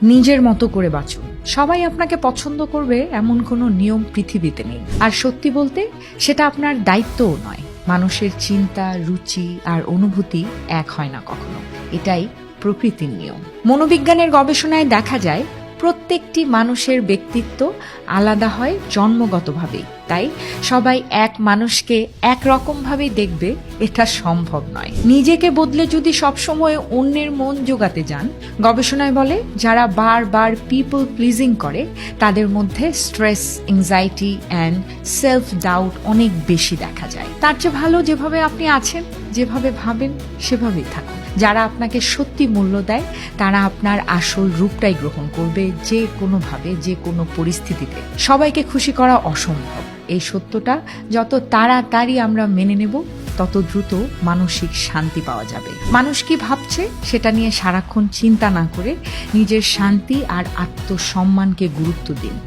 নিজের মতো করে বাঁচুন। সবাই আপনাকে পছন্দ করবে এমন কোনো নিয়ম পৃথিবীতে নেই। আর সত্যি বলতে সেটা আপনার দায়িত্বও নয়। মানুষের চিন্তা, রুচি আর অনুভূতি এক হয় না কখনো। এটাই প্রকৃতির নিয়ম। মনোবিজ্ঞানের গবেষণায় দেখা যায় প্রত্যেকটি মানুষের ব্যক্তিত্ব আলাদা হয় জন্মগতভাবেই। তাই সবাই এক মানুষকে একরকমভাবেই দেখবে এটা সম্ভব নয়। নিজেকে বদলে যদি সবসময় অন্যের মন জোগাতে যান, গবেষণায় বলে যারা বারবার পিপল প্লিজিং করে তাদের মধ্যে stress, anxiety and self doubt অনেক বেশি দেখা যায়। তার চেয়ে ভালো যেভাবে আপনি আছেন, যেভাবে ভাবেন সেভাবেই থাকুন। যারা আপনাকে সত্যি মূল্য দেয় তারা আপনার আসল রূপটাই গ্রহণ করবে, যে কোনোভাবে, যে কোনো পরিস্থিতিতে। সবাইকে খুশি করা অসম্ভব। এই সত্যটা যত তাড়াতাড়ি আমরা মেনে নেব, তত দ্রুত মানসিক শান্তি পাওয়া যাবে। মানুষ কি ভাবছে সেটা নিয়ে সারাক্ষণ চিন্তা না করে নিজের শান্তি আর আত্মসম্মানকে গুরুত্ব দিন।